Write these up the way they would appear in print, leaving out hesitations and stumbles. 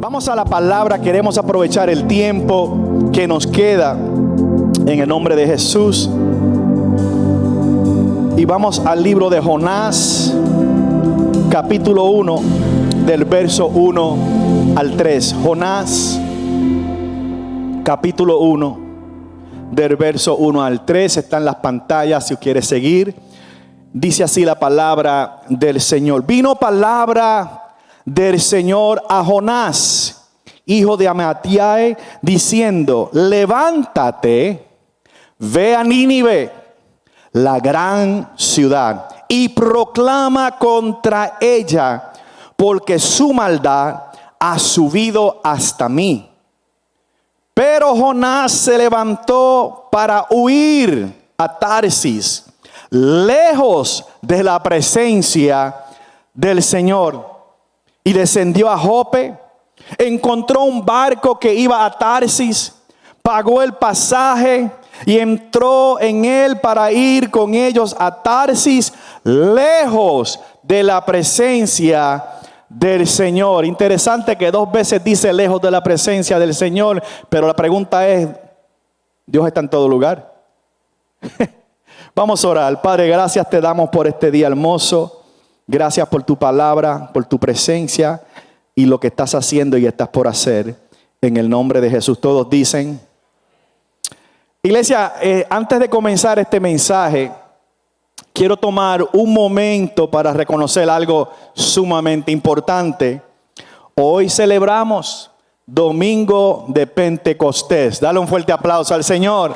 Vamos a la palabra, queremos aprovechar el tiempo que nos queda en el nombre de Jesús. Y vamos al libro de Jonás, capítulo 1, del verso 1 al 3. Jonás, capítulo 1, del verso 1 al 3. Está en las pantallas si quiere seguir. Dice así la palabra del Señor. Vino palabra del Señor a Jonás, hijo de Amittai, diciendo: levántate, ve a Nínive, la gran ciudad, y proclama contra ella, porque su maldad ha subido hasta mí. Pero Jonás se levantó para huir a Tarsis, lejos de la presencia del Señor, y descendió a Jope. Encontró un barco que iba a Tarsis, pagó el pasaje y entró en él para ir con ellos a Tarsis, lejos de la presencia del Señor. Interesante que 2 veces dice lejos de la presencia del Señor, pero la pregunta es: ¿Dios está en todo lugar? Vamos a orar. Padre, gracias te damos por este día hermoso. Gracias por tu palabra, por tu presencia y lo que estás haciendo y estás por hacer. En el nombre de Jesús. Todos dicen. Iglesia, antes de comenzar este mensaje, quiero tomar un momento para reconocer algo sumamente importante. Hoy celebramos Domingo de Pentecostés. Dale un fuerte aplauso al Señor.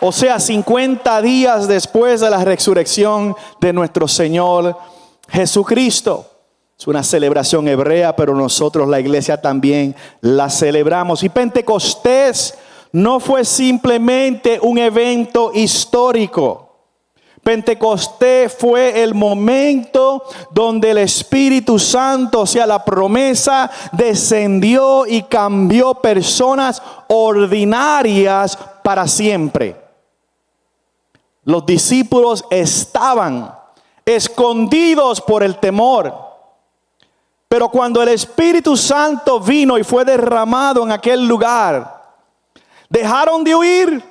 O sea, 50 días después de la resurrección de nuestro Señor Jesucristo. Es una celebración hebrea, pero nosotros, la iglesia, también la celebramos. Y Pentecostés no fue simplemente un evento histórico. Pentecostés fue el momento donde el Espíritu Santo, o sea, la promesa, descendió y cambió personas ordinarias para siempre. Los discípulos estaban escondidos por el temor. Pero cuando el Espíritu Santo vino y fue derramado en aquel lugar, dejaron de huir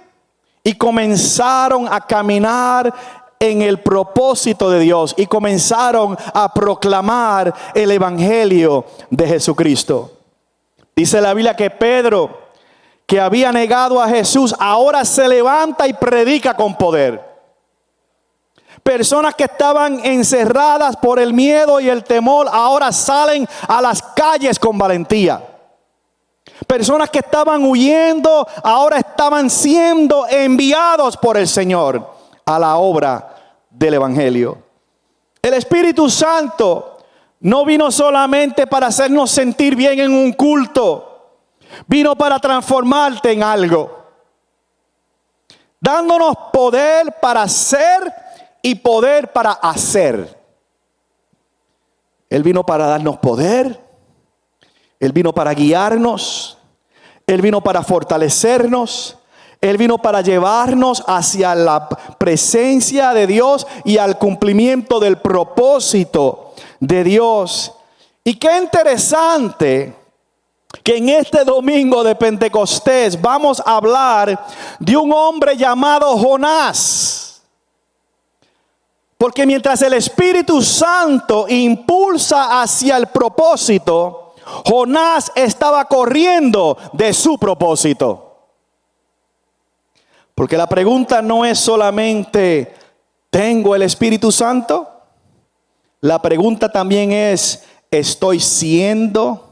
y comenzaron a caminar en el propósito de Dios y comenzaron a proclamar el Evangelio de Jesucristo. Dice la Biblia que Pedro, que había negado a Jesús, ahora se levanta y predica con poder. Personas que estaban encerradas por el miedo y el temor, ahora salen a las calles con valentía. Personas que estaban huyendo, ahora estaban siendo enviados por el Señor a la obra del Evangelio. El Espíritu Santo no vino solamente para hacernos sentir bien en un culto. Vino para transformarte en algo, dándonos poder para ser y poder para hacer. Él vino para darnos poder. Él vino para guiarnos. Él vino para fortalecernos. Él vino para llevarnos hacia la presencia de Dios y al cumplimiento del propósito de Dios. Y qué interesante que en este domingo de Pentecostés vamos a hablar de un hombre llamado Jonás. Porque mientras el Espíritu Santo impulsa hacia el propósito, Jonás estaba corriendo de su propósito. Porque la pregunta no es solamente: ¿tengo el Espíritu Santo? La pregunta también es: ¿estoy siguiendo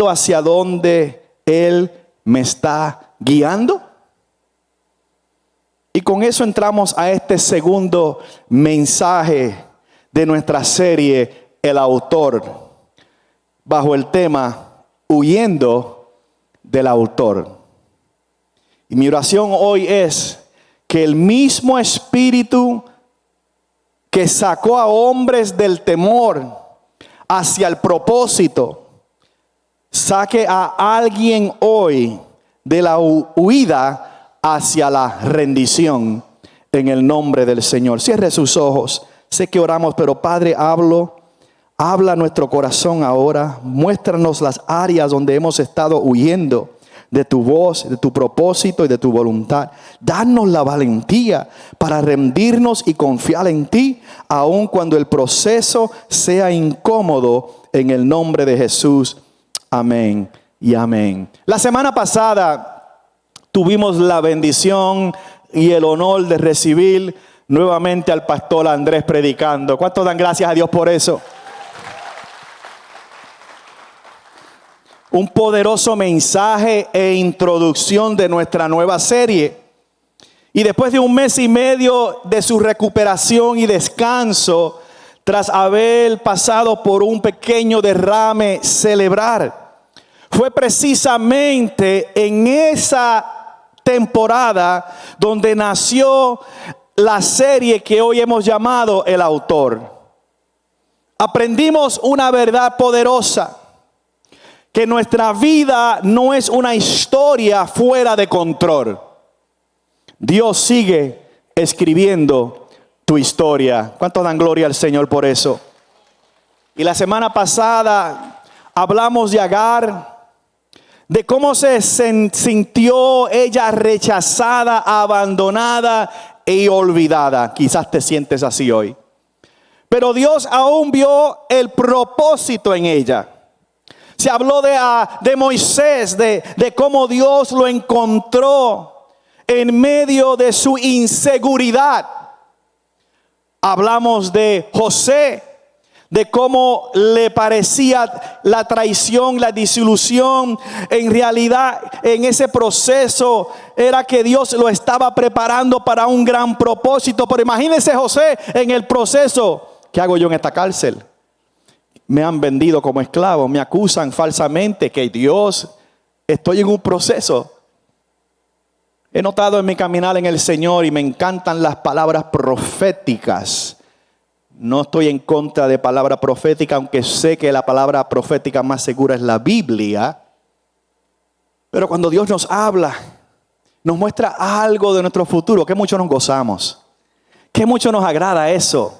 hacia donde Él me está guiando? Y con eso entramos a este segundo mensaje de nuestra serie, El Autor, bajo el tema Huyendo del Autor. Y mi oración hoy es que el mismo Espíritu que sacó a hombres del temor hacia el propósito, saque a alguien hoy de la huida hacia la rendición en el nombre del Señor. Cierre sus ojos. Sé que oramos, pero Padre, Habla nuestro corazón ahora. Muéstranos las áreas donde hemos estado huyendo de tu voz, de tu propósito y de tu voluntad. Danos la valentía para rendirnos y confiar en ti, aun cuando el proceso sea incómodo, en el nombre de Jesús. Amén y amén. La semana pasada tuvimos la bendición y el honor de recibir nuevamente al pastor Andrés predicando. ¿Cuántos dan gracias a Dios por eso? Un poderoso mensaje e introducción de nuestra nueva serie. Y después de un mes y medio de su recuperación y descanso, tras haber pasado por un pequeño derrame cerebral, fue precisamente en esa temporada donde nació la serie que hoy hemos llamado El Autor. Aprendimos una verdad poderosa: que nuestra vida no es una historia fuera de control. Dios sigue escribiendo tu historia. ¿Cuántos dan gloria al Señor por eso? Y la semana pasada hablamos de Agar, de cómo se sintió ella rechazada, abandonada y olvidada. Quizás te sientes así hoy. Pero Dios aún vio el propósito en ella. Se habló de Moisés, de cómo Dios lo encontró en medio de su inseguridad. Hablamos de José, de cómo le parecía la traición, la desilusión. En realidad, en ese proceso era que Dios lo estaba preparando para un gran propósito. Pero imagínense José en el proceso. ¿Qué hago yo en esta cárcel? Me han vendido como esclavo, me acusan falsamente que Dios, estoy en un proceso. He notado en mi caminar en el Señor y me encantan las palabras proféticas. No estoy en contra de palabra profética, aunque sé que la palabra profética más segura es la Biblia. Pero cuando Dios nos habla, nos muestra algo de nuestro futuro, que mucho nos gozamos, que mucho nos agrada eso.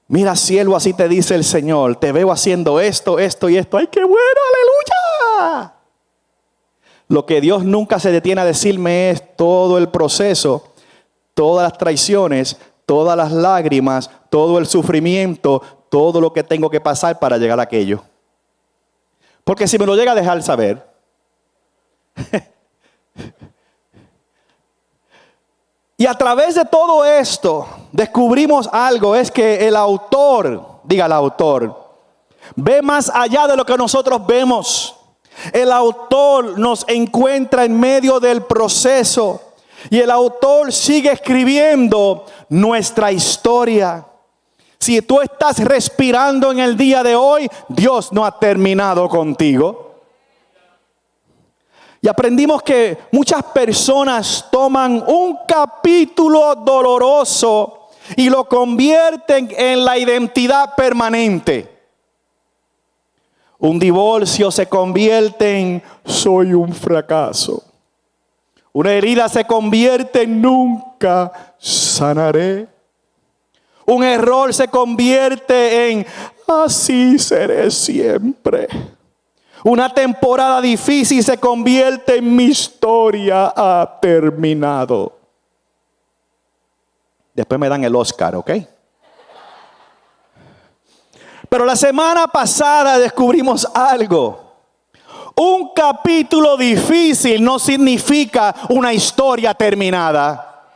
Mira, siervo, así te dice el Señor, te veo haciendo esto, esto y esto. ¡Ay, qué bueno! ¡Aleluya! Lo que Dios nunca se detiene a decirme es todo el proceso, todas las traiciones, todas las lágrimas, todo el sufrimiento, todo lo que tengo que pasar para llegar a aquello. Porque si me lo llega a dejar saber, y a través de todo esto descubrimos algo, es que el autor, diga el autor, ve más allá de lo que nosotros vemos. El autor nos encuentra en medio del proceso y el autor sigue escribiendo nuestra historia. Si tú estás respirando en el día de hoy, Dios no ha terminado contigo. Y aprendimos que muchas personas toman un capítulo doloroso y lo convierten en la identidad permanente. Un divorcio se convierte en soy un fracaso. Una herida se convierte en nunca sanaré. Un error se convierte en así seré siempre. Una temporada difícil se convierte en mi historia ha terminado. Después me dan el Oscar, ¿ok? Pero la semana pasada descubrimos algo. Un capítulo difícil no significa una historia terminada.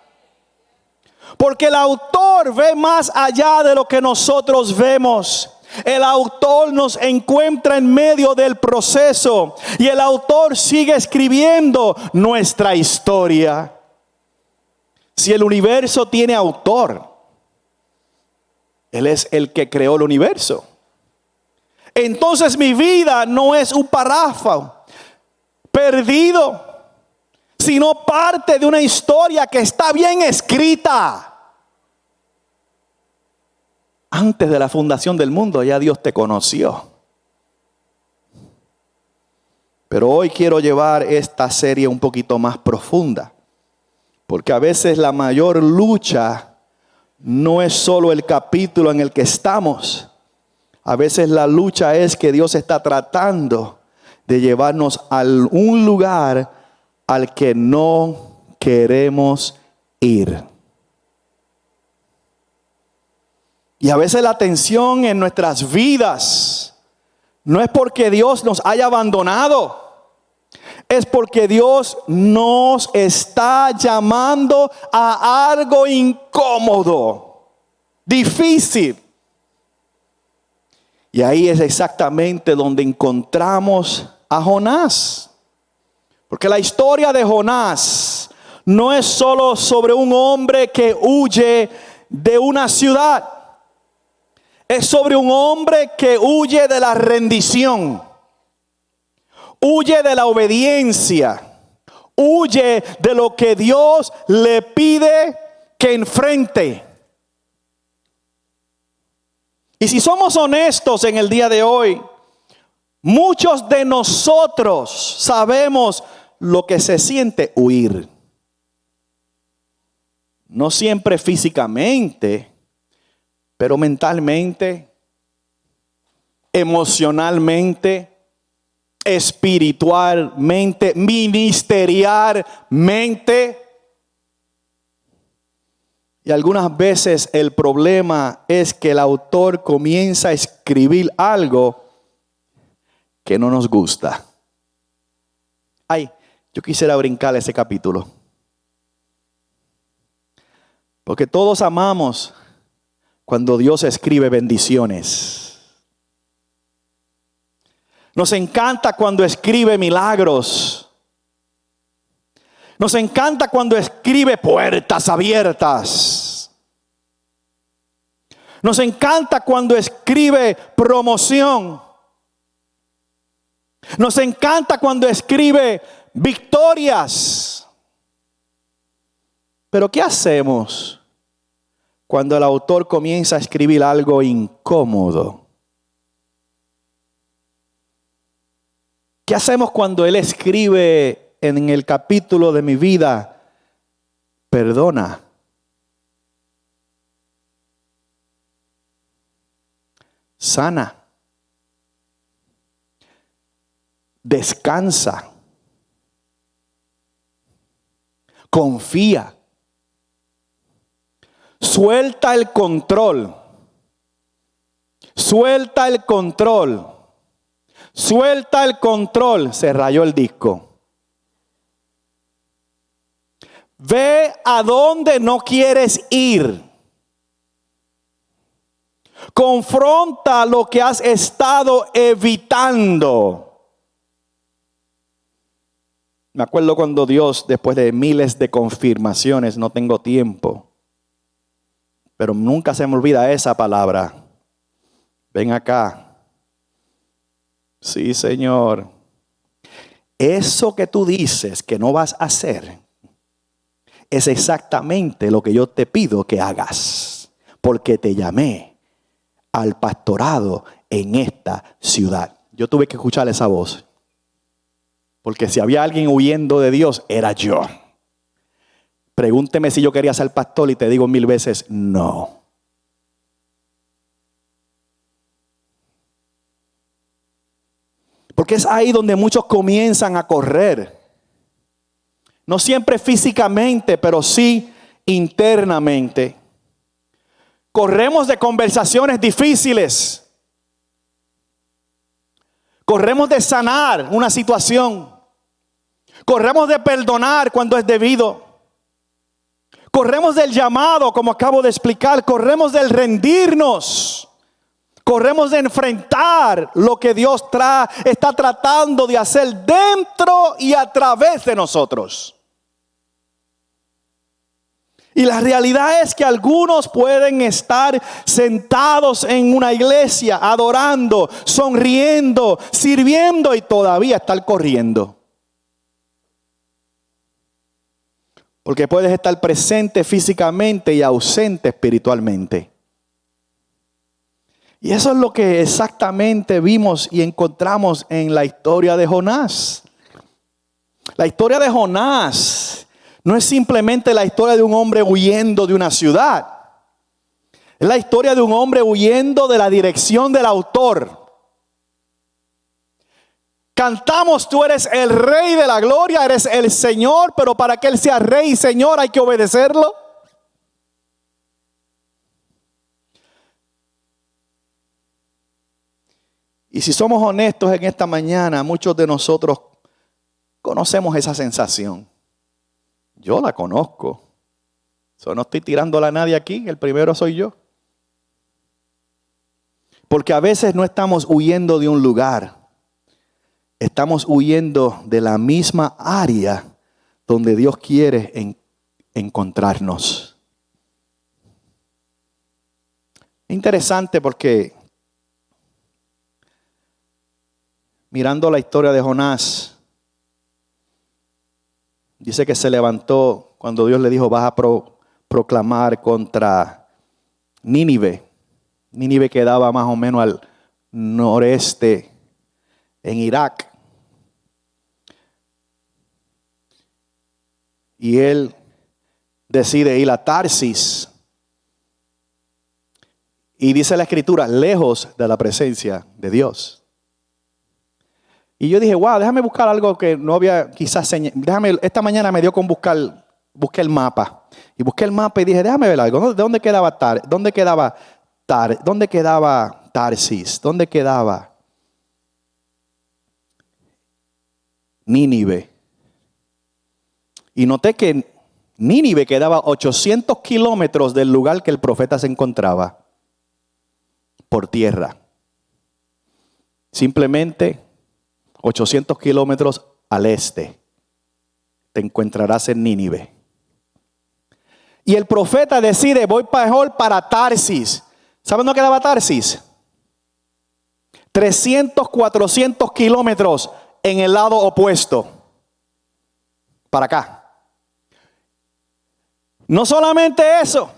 Porque el autor ve más allá de lo que nosotros vemos. El autor nos encuentra en medio del proceso y el autor sigue escribiendo nuestra historia. Si el universo tiene autor, Él es el que creó el universo. Entonces mi vida no es un párrafo perdido, sino parte de una historia que está bien escrita. Antes de la fundación del mundo ya Dios te conoció. Pero hoy quiero llevar esta serie un poquito más profunda. Porque a veces la mayor lucha no es solo el capítulo en el que estamos. A veces la lucha es que Dios está tratando de llevarnos a un lugar al que no queremos ir. Y a veces la tensión en nuestras vidas no es porque Dios nos haya abandonado. Es porque Dios nos está llamando a algo incómodo, difícil. Y ahí es exactamente donde encontramos a Jonás. Porque la historia de Jonás no es solo sobre un hombre que huye de una ciudad. Es sobre un hombre que huye de la rendición. Huye de la obediencia. Huye de lo que Dios le pide que enfrente. Y si somos honestos en el día de hoy, muchos de nosotros sabemos lo que se siente huir. No siempre físicamente, pero mentalmente, emocionalmente, espiritualmente, ministerialmente. Y algunas veces el problema es que el autor comienza a escribir algo que no nos gusta. Ay, yo quisiera brincar ese capítulo. Porque todos amamos cuando Dios escribe bendiciones. Nos encanta cuando escribe milagros. Nos encanta cuando escribe puertas abiertas. Nos encanta cuando escribe promoción. Nos encanta cuando escribe victorias. Pero ¿qué hacemos cuando el autor comienza a escribir algo incómodo? ¿Qué hacemos cuando él escribe en el capítulo de mi vida, perdona, sana, descansa, confía, suelta el control, suelta el control, suelta el control? Se rayó el disco. Ve a donde no quieres ir. Confronta lo que has estado evitando. Me acuerdo cuando Dios, después de miles de confirmaciones, no tengo tiempo, pero nunca se me olvida esa palabra. Ven acá. Sí, Señor. Eso que tú dices que no vas a hacer es exactamente lo que yo te pido que hagas, porque te llamé al pastorado en esta ciudad. Yo tuve que escuchar esa voz, porque si había alguien huyendo de Dios, era yo. Pregúnteme si yo quería ser pastor y te digo 1000 veces no. Porque es ahí donde muchos comienzan a correr. No siempre físicamente, pero sí internamente. Corremos de conversaciones difíciles. Corremos de sanar una situación. Corremos de perdonar cuando es debido. Corremos del llamado, como acabo de explicar. Corremos del rendirnos. Corremos de enfrentar lo que Dios está tratando de hacer dentro y a través de nosotros. Y la realidad es que algunos pueden estar sentados en una iglesia, adorando, sonriendo, sirviendo y todavía estar corriendo. Porque puedes estar presente físicamente y ausente espiritualmente. Y eso es lo que exactamente vimos y encontramos en la historia de Jonás. La historia de Jonás no es simplemente la historia de un hombre huyendo de una ciudad. Es la historia de un hombre huyendo de la dirección del autor. Cantamos, tú eres el Rey de la gloria, eres el Señor, pero para que Él sea Rey y Señor hay que obedecerlo. Y si somos honestos en esta mañana, muchos de nosotros conocemos esa sensación. Yo la conozco. No estoy tirándola a nadie aquí, el primero soy yo. Porque a veces no estamos huyendo de un lugar. Estamos huyendo de la misma área donde Dios quiere encontrarnos. Interesante porque mirando la historia de Jonás, dice que se levantó cuando Dios le dijo: vas a proclamar contra Nínive. Nínive quedaba más o menos al noreste en Irak. Y él decide ir a Tarsis. Y dice la escritura, lejos de la presencia de Dios. Y yo dije, wow, déjame buscar algo que no había quizás esta mañana me dio con busqué el mapa. Y busqué el mapa y dije, déjame ver algo. ¿Dónde quedaba Tarsis? ¿Dónde quedaba Nínive? Y noté que Nínive quedaba 800 kilómetros del lugar que el profeta se encontraba por tierra. Simplemente 800 kilómetros al este te encontrarás en Nínive. Y el profeta decide, voy mejor para Tarsis. ¿Saben dónde quedaba Tarsis? 300, 400 kilómetros en el lado opuesto. Para acá. No solamente eso.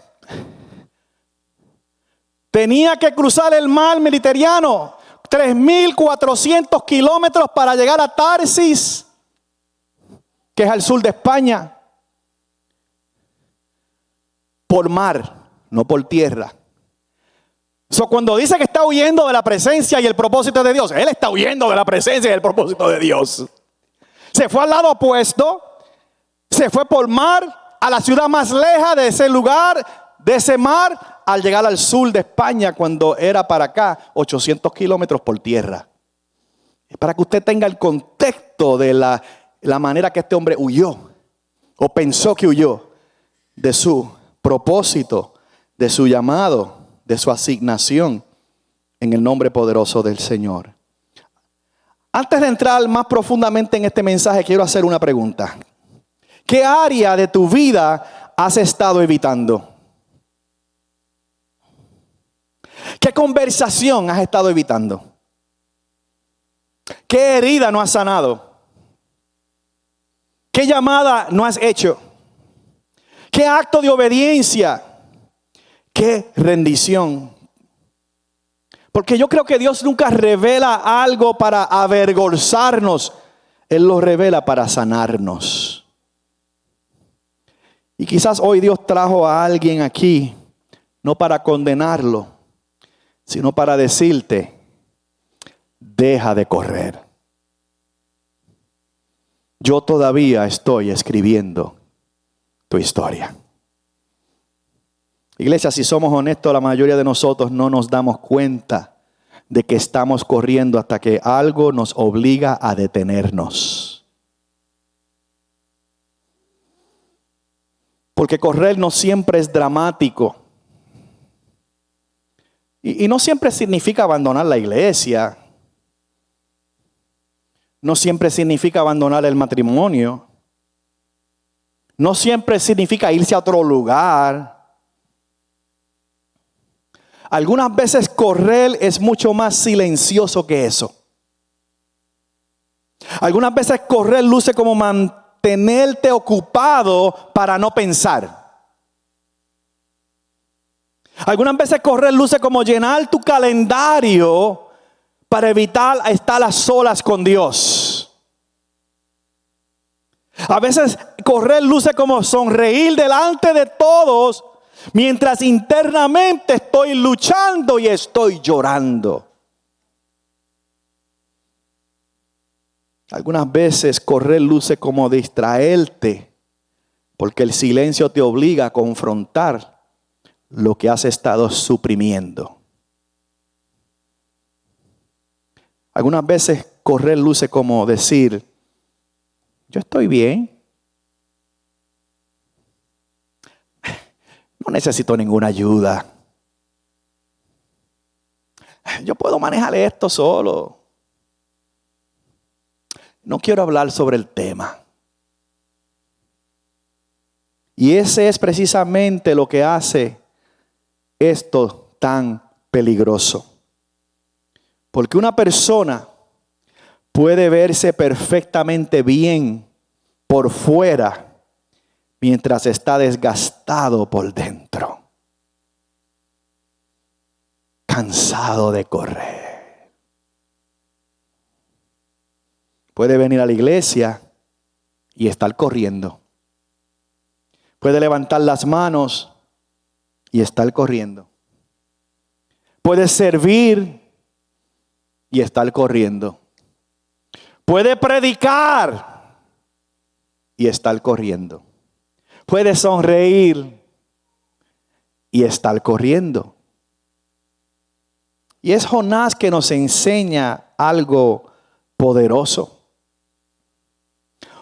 Tenía que cruzar el mar Mediterráneo. 3.400 kilómetros para llegar a Tarsis, que es al sur de España. Por mar, no por tierra. Cuando dice que está huyendo de la presencia y el propósito de Dios, él está huyendo de la presencia y el propósito de Dios. Se fue al lado opuesto, se fue por mar a la ciudad más lejana de ese lugar, de ese mar, al llegar al sur de España, cuando era para acá 800 kilómetros por tierra. Para que usted tenga el contexto de la manera que este hombre huyó, o pensó que huyó, de su propósito, de su llamado, de su asignación, en el nombre poderoso del Señor. Antes de entrar más profundamente en este mensaje, quiero hacer una pregunta. ¿Qué área de tu vida has estado evitando? ¿Qué conversación has estado evitando? ¿Qué herida no has sanado? ¿Qué llamada no has hecho? ¿Qué acto de obediencia? ¿Qué rendición? Porque yo creo que Dios nunca revela algo para avergonzarnos. Él lo revela para sanarnos. Y quizás hoy Dios trajo a alguien aquí, no para condenarlo, sino para decirte, deja de correr. Yo todavía estoy escribiendo tu historia. Iglesia, si somos honestos, la mayoría de nosotros no nos damos cuenta de que estamos corriendo hasta que algo nos obliga a detenernos. Porque correr no siempre es dramático. Y no siempre significa abandonar la iglesia. No siempre significa abandonar el matrimonio. No siempre significa irse a otro lugar. Algunas veces correr es mucho más silencioso que eso. Algunas veces correr luce como mantenerte ocupado para no pensar. Algunas veces correr luce como llenar tu calendario para evitar estar a solas con Dios. A veces correr luce como sonreír delante de todos Mientras internamente estoy luchando y estoy llorando. Algunas veces correr luce como distraerte, porque el silencio te obliga a confrontar lo que has estado suprimiendo. Algunas veces correr luce como decir, yo estoy bien. No necesito ninguna ayuda. Yo puedo manejar esto solo. No quiero hablar sobre el tema. Y ese es precisamente lo que hace esto tan peligroso. Porque una persona puede verse perfectamente bien por fuera mientras está desgastado por dentro, cansado de correr. Puede venir a la iglesia y estar corriendo. Puede levantar las manos y estar corriendo. Puede servir y estar corriendo. Puede predicar y estar corriendo. Puede sonreír y estar corriendo. Y es Jonás que nos enseña algo poderoso.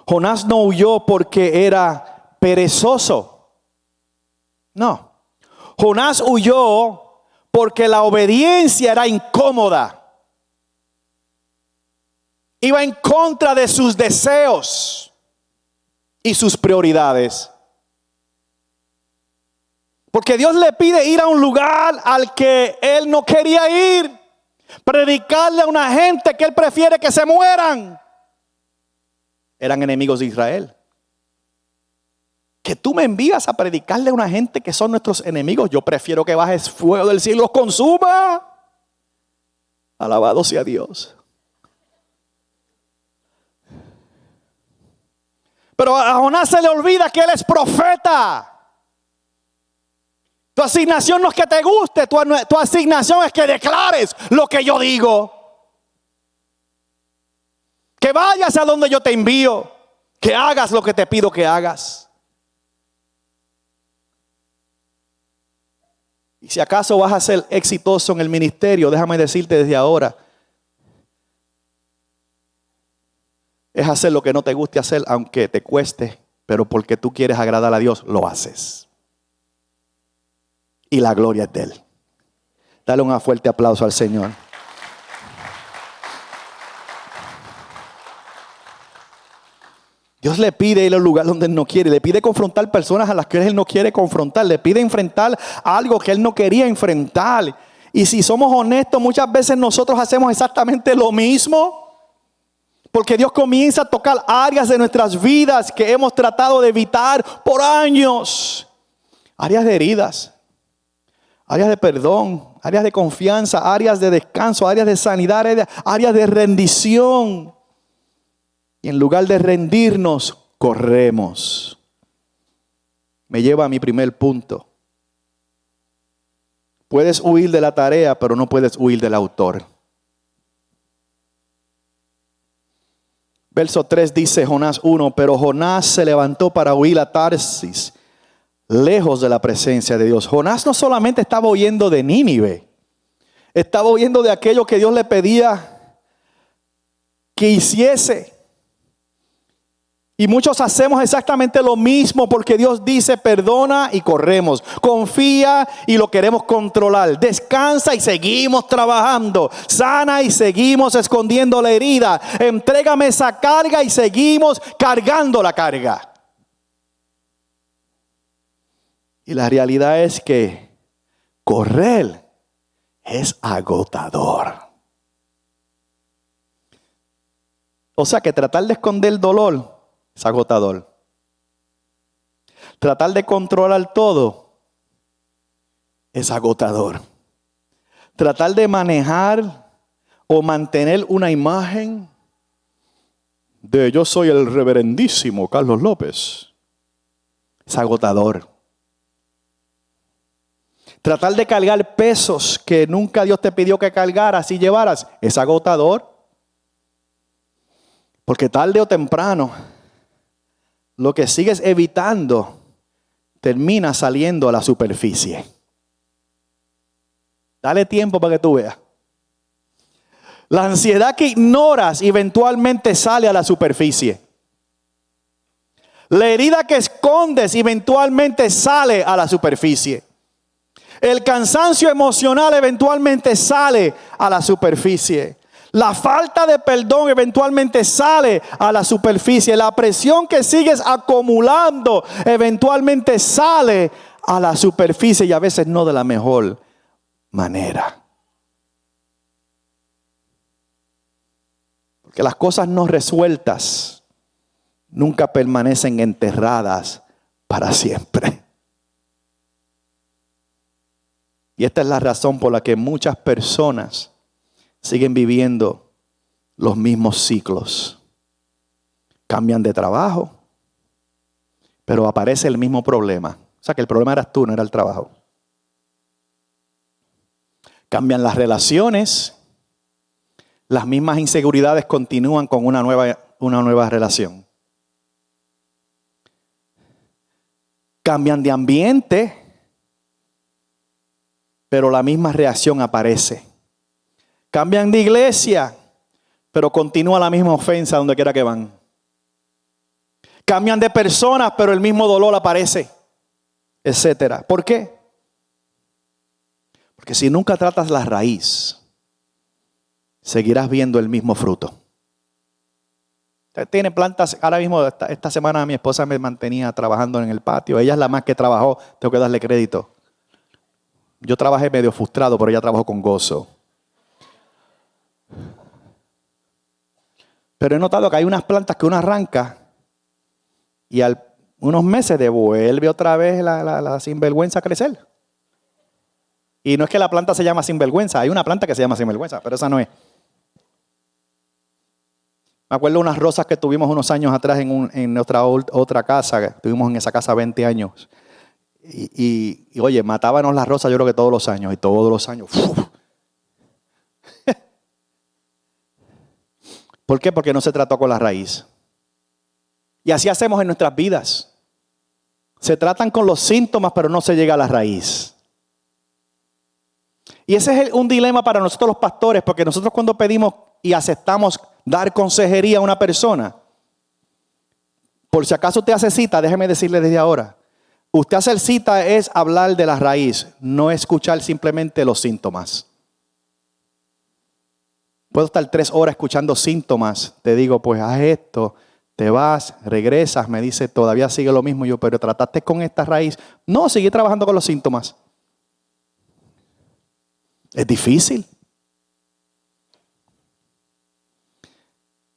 Jonás no huyó porque era perezoso. No. Jonás huyó porque la obediencia era incómoda. Iba en contra de sus deseos y sus prioridades. Porque Dios le pide ir a un lugar al que él no quería ir. Predicarle a una gente que él prefiere que se mueran. Eran enemigos de Israel. Que tú me envías a predicarle a una gente que son nuestros enemigos. Yo prefiero que bajes fuego del cielo y los consuma. Alabado sea Dios. Pero a Jonás se le olvida que él es profeta. Tu asignación no es que te guste, tu asignación es que declares lo que yo digo. Que vayas a donde yo te envío, que hagas lo que te pido que hagas. Y si acaso vas a ser exitoso en el ministerio, déjame decirte desde ahora, es hacer lo que no te guste hacer, aunque te cueste, pero porque tú quieres agradar a Dios, lo haces. Y la gloria es de Él. Dale un fuerte aplauso al Señor. Dios le pide ir al lugar donde Él no quiere. Le pide confrontar personas a las que Él no quiere confrontar. Le pide enfrentar algo que Él no quería enfrentar. Y si somos honestos, muchas veces nosotros hacemos exactamente lo mismo. Porque Dios comienza a tocar áreas de nuestras vidas que hemos tratado de evitar por años. Áreas de heridas, áreas de perdón, áreas de confianza, áreas de descanso, áreas de sanidad, áreas de rendición. Y en lugar de rendirnos, corremos. Me lleva a mi primer punto. Puedes huir de la tarea, pero no puedes huir del autor. Verso 3 dice Jonás 1, pero Jonás se levantó para huir a Tarsis, lejos de la presencia de Dios. Jonás no solamente estaba huyendo de Nínive, estaba huyendo de aquello que Dios le pedía que hiciese. Y muchos hacemos exactamente lo mismo porque Dios dice perdona y corremos. Confía y lo queremos controlar. Descansa y seguimos trabajando. Sana y seguimos escondiendo la herida. Entrégame esa carga y seguimos cargando la carga. Y la realidad es que correr es agotador. O sea que tratar de esconder el dolor es agotador. Tratar de controlar todo es agotador. Tratar de manejar o mantener una imagen de yo soy el reverendísimo Carlos López es agotador. Tratar de cargar pesos que nunca Dios te pidió que cargaras y llevaras es agotador. Porque tarde o temprano, lo que sigues evitando termina saliendo a la superficie. Dale tiempo para que tú veas. La ansiedad que ignoras eventualmente sale a la superficie. La herida que escondes eventualmente sale a la superficie. El cansancio emocional eventualmente sale a la superficie. La falta de perdón eventualmente sale a la superficie. La presión que sigues acumulando eventualmente sale a la superficie y a veces no de la mejor manera. Porque las cosas no resueltas nunca permanecen enterradas para siempre. Y esta es la razón por la que muchas personas siguen viviendo los mismos ciclos. Cambian de trabajo, pero aparece el mismo problema. O sea que el problema eras tú, no era el trabajo. Cambian las relaciones, las mismas inseguridades continúan con una nueva relación. Cambian de ambiente, pero la misma reacción aparece. Cambian de iglesia, pero continúa la misma ofensa donde quiera que van. Cambian de personas, pero el mismo dolor aparece, etcétera. ¿Por qué? Porque si nunca tratas la raíz, seguirás viendo el mismo fruto. Usted tiene plantas, ahora mismo esta semana mi esposa me mantenía trabajando en el patio. Ella es la más que trabajó, tengo que darle crédito. Yo trabajé medio frustrado, pero ella trabajó con gozo. Pero he notado que hay unas plantas que uno arranca y unos meses devuelve otra vez la sinvergüenza a crecer. Y no es que la planta se llama sinvergüenza, hay una planta que se llama sinvergüenza, pero esa no es. Me acuerdo de unas rosas que tuvimos unos años atrás en nuestra otra casa, estuvimos en esa casa 20 años. Y oye, matábamos las rosas yo creo que todos los años, y todos los años. ¿Por qué? Porque no se trató con la raíz. Y así hacemos en nuestras vidas. Se tratan con los síntomas, pero no se llega a la raíz. Y ese es un dilema para nosotros los pastores, porque nosotros cuando pedimos y aceptamos dar consejería a una persona, por si acaso usted hace cita, déjeme decirle desde ahora, usted hacer cita es hablar de la raíz, no escuchar simplemente los síntomas. Puedo estar 3 horas escuchando síntomas, te digo, pues haz esto, te vas, regresas, me dice, todavía sigue lo mismo. Yo, pero trataste con esta raíz. No, seguí trabajando con los síntomas. Es difícil.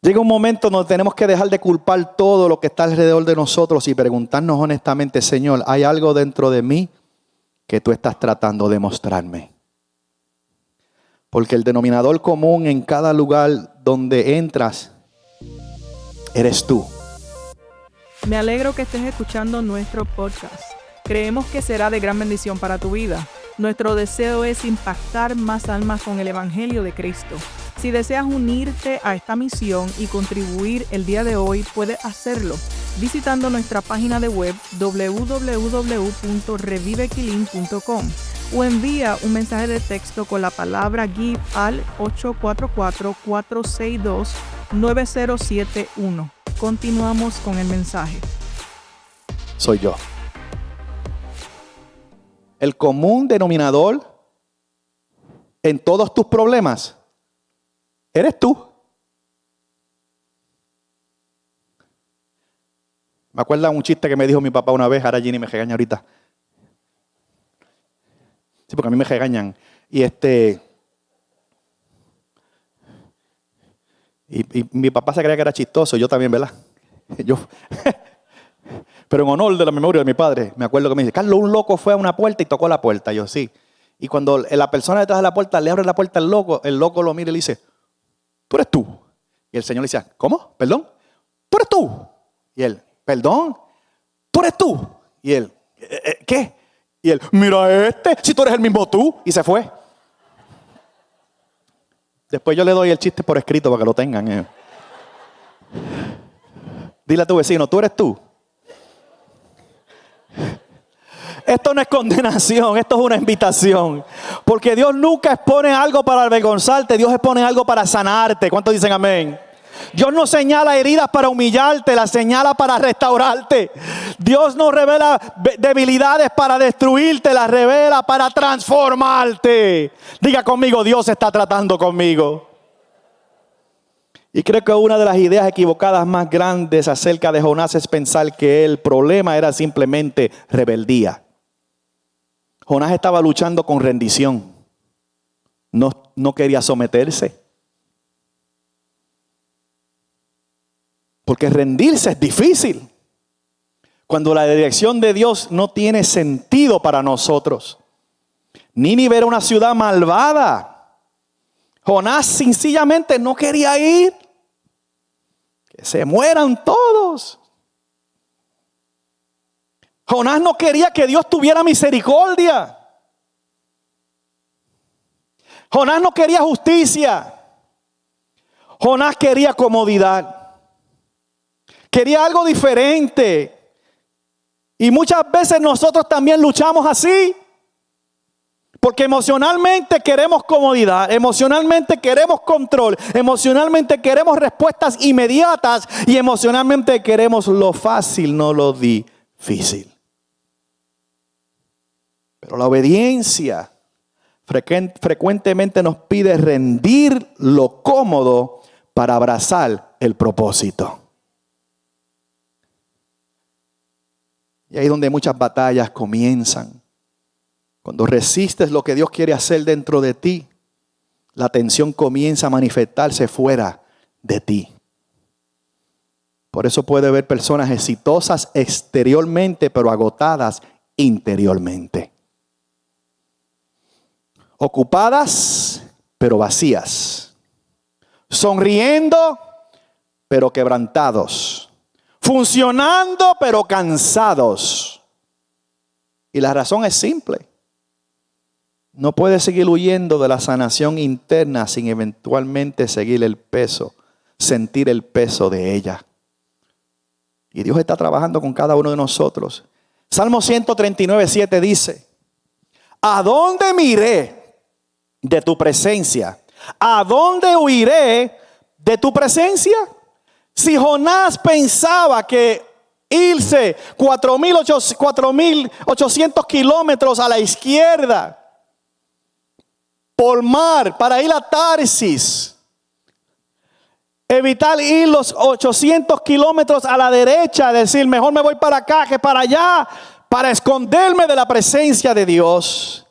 Llega un momento donde tenemos que dejar de culpar todo lo que está alrededor de nosotros y preguntarnos honestamente, Señor, ¿hay algo dentro de mí que tú estás tratando de mostrarme? Porque el denominador común en cada lugar donde entras, eres tú. Me alegro que estés escuchando nuestro podcast. Creemos que será de gran bendición para tu vida. Nuestro deseo es impactar más almas con el Evangelio de Cristo. Si deseas unirte a esta misión y contribuir el día de hoy, puedes hacerlo visitando nuestra página de web www.revivequilin.com o envía un mensaje de texto con la palabra GIVE al 844-462-9071. Continuamos con el mensaje. Soy yo. El común denominador en todos tus problemas eres tú. Me acuerdo un chiste que me dijo mi papá una vez, ahora Ginny me regaña ahorita. Sí, porque a mí me regañan. Y mi papá se creía que era chistoso, yo también, ¿verdad? Pero en honor de la memoria de mi padre, me acuerdo que me dice, Carlos, un loco fue a una puerta y tocó la puerta. Yo, sí. Y cuando la persona detrás de la puerta le abre la puerta al loco, el loco lo mira y le dice, ¿tú eres tú? Y el Señor le dice, ¿cómo? ¿Perdón? ¿Tú eres tú? Y él, ¿perdón? ¿Tú eres tú? Y él, ¿qué? Y él, mira si tú eres el mismo tú. Y se fue. Después yo le doy el chiste por escrito para que lo tengan. Dile a tu vecino, tú eres tú. Esto no es condenación, esto es una invitación. Porque Dios nunca expone algo para avergonzarte, Dios expone algo para sanarte. ¿Cuántos dicen amén? Dios no señala heridas para humillarte, las señala para restaurarte. Dios no revela debilidades para destruirte, las revela para transformarte. Diga conmigo, Dios está tratando conmigo. Y creo que una de las ideas equivocadas más grandes acerca de Jonás es pensar que el problema era simplemente rebeldía. Jonás estaba luchando con rendición. No quería someterse. Porque rendirse es difícil. Cuando la dirección de Dios no tiene sentido para nosotros. Nínive era una ciudad malvada. Jonás sencillamente no quería ir. Que se mueran todos. Jonás no quería que Dios tuviera misericordia. Jonás no quería justicia. Jonás quería comodidad. Quería algo diferente. Y muchas veces nosotros también luchamos así. Porque emocionalmente queremos comodidad, emocionalmente queremos control, emocionalmente queremos respuestas inmediatas y emocionalmente queremos lo fácil, no lo difícil. Pero la obediencia frecuentemente nos pide rendir lo cómodo para abrazar el propósito. Y ahí es donde muchas batallas comienzan. Cuando resistes lo que Dios quiere hacer dentro de ti, la tensión comienza a manifestarse fuera de ti. Por eso puede haber personas exitosas exteriormente, pero agotadas interiormente. Ocupadas, pero vacías. Sonriendo, pero quebrantados. Funcionando, pero cansados. Y la razón es simple. No puedes seguir huyendo de la sanación interna sin eventualmente sentir el peso de ella. Y Dios está trabajando con cada uno de nosotros. Salmo 139:7 dice: ¿a dónde me iré de tu presencia? ¿A dónde huiré de tu presencia? Si Jonás pensaba que irse 4.800 kilómetros a la izquierda por mar para ir a Tarsis, evitar ir los 800 kilómetros a la derecha, decir mejor me voy para acá que para allá, para esconderme de la presencia de Dios.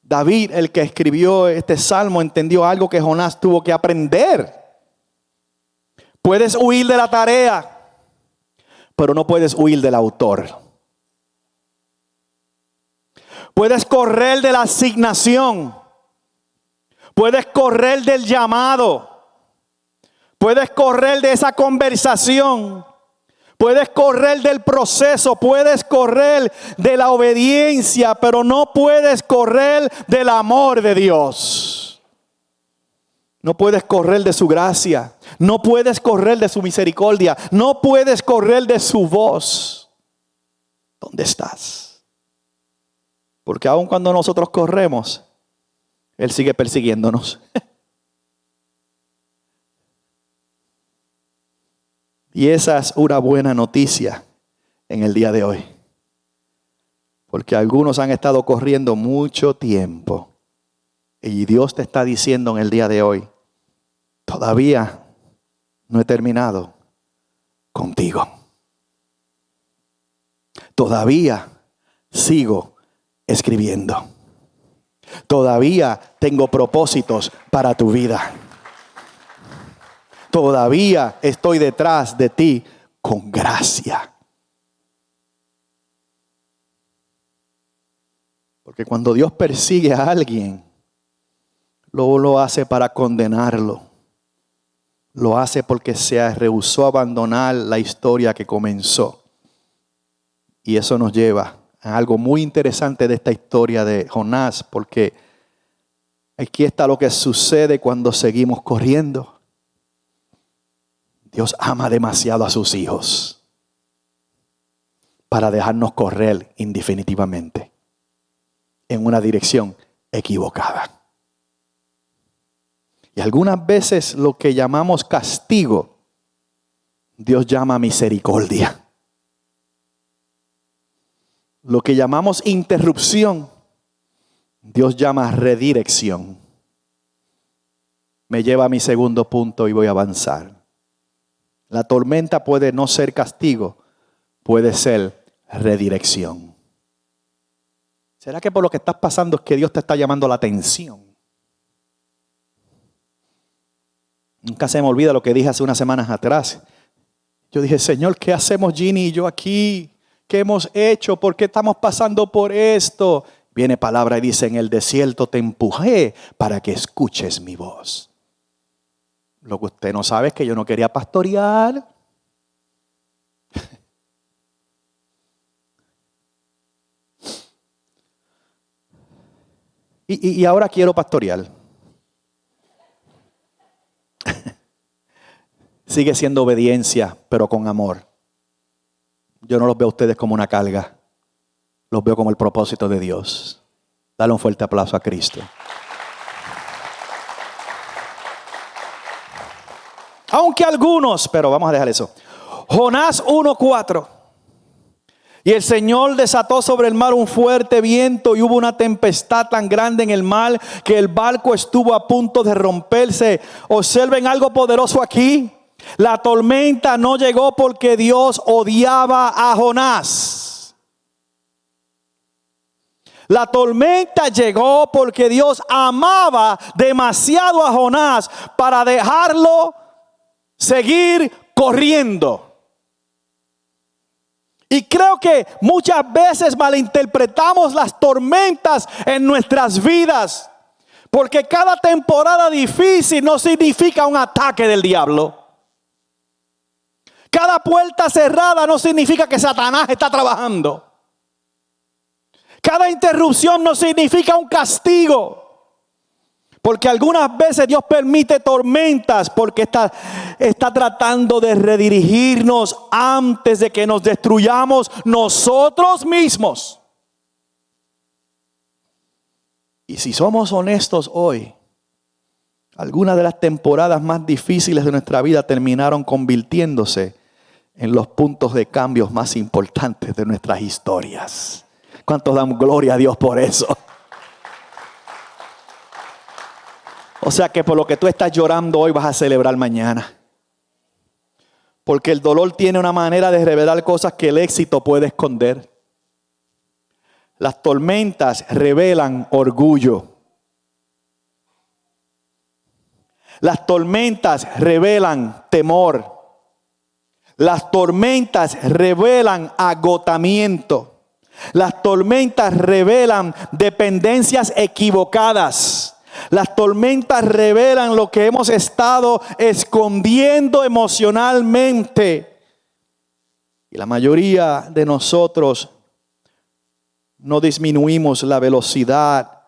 David, el que escribió este salmo, entendió algo que Jonás tuvo que aprender. Puedes huir de la tarea, pero no puedes huir del autor. Puedes correr de la asignación. Puedes correr del llamado. Puedes correr de esa conversación. Puedes correr del proceso. Puedes correr de la obediencia, pero no puedes correr del amor de Dios. No puedes correr de su gracia. No puedes correr de su misericordia. No puedes correr de su voz. ¿Dónde estás? Porque aun cuando nosotros corremos, Él sigue persiguiéndonos. Y esa es una buena noticia en el día de hoy. Porque algunos han estado corriendo mucho tiempo. Y Dios te está diciendo en el día de hoy: todavía no he terminado contigo. Todavía sigo escribiendo. Todavía tengo propósitos para tu vida. Todavía estoy detrás de ti con gracia. Porque cuando Dios persigue a alguien, luego lo hace para condenarlo. Lo hace porque se rehusó a abandonar la historia que comenzó. Y eso nos lleva algo muy interesante de esta historia de Jonás, porque aquí está lo que sucede cuando seguimos corriendo. Dios ama demasiado a sus hijos para dejarnos correr indefinitivamente en una dirección equivocada. Y algunas veces lo que llamamos castigo, Dios llama misericordia. Lo que llamamos interrupción, Dios llama redirección. Me lleva a mi segundo punto y voy a avanzar. La tormenta puede no ser castigo, puede ser redirección. ¿Será que por lo que estás pasando es que Dios te está llamando la atención? Nunca se me olvida lo que dije hace unas semanas atrás. Yo dije, Señor, ¿qué hacemos Ginny y yo aquí? ¿Qué hemos hecho? ¿Por qué estamos pasando por esto? Viene palabra y dice, en el desierto te empujé para que escuches mi voz. Lo que usted no sabe es que yo no quería pastorear. Y ahora quiero pastorear. Sigue siendo obediencia, pero con amor. Yo no los veo a ustedes como una carga. Los veo como el propósito de Dios. Dale un fuerte aplauso a Cristo. Aunque algunos, pero vamos a dejar eso. Jonás 1:4. Y el Señor desató sobre el mar un fuerte viento y hubo una tempestad tan grande en el mar que el barco estuvo a punto de romperse. Observen algo poderoso aquí. La tormenta no llegó porque Dios odiaba a Jonás. La tormenta llegó porque Dios amaba demasiado a Jonás para dejarlo seguir corriendo. Y creo que muchas veces malinterpretamos las tormentas en nuestras vidas. Porque cada temporada difícil no significa un ataque del diablo. Cada puerta cerrada no significa que Satanás está trabajando. Cada interrupción no significa un castigo. Porque algunas veces Dios permite tormentas porque está tratando de redirigirnos antes de que nos destruyamos nosotros mismos. Y si somos honestos hoy, algunas de las temporadas más difíciles de nuestra vida terminaron convirtiéndose en los puntos de cambio más importantes de nuestras historias. ¿Cuántos dan gloria a Dios por eso? O sea que por lo que tú estás llorando hoy vas a celebrar mañana. Porque el dolor tiene una manera de revelar cosas que el éxito puede esconder. Las tormentas revelan orgullo. Las tormentas revelan temor. Las tormentas revelan agotamiento. Las tormentas revelan dependencias equivocadas. Las tormentas revelan lo que hemos estado escondiendo emocionalmente. Y la mayoría de nosotros no disminuimos la velocidad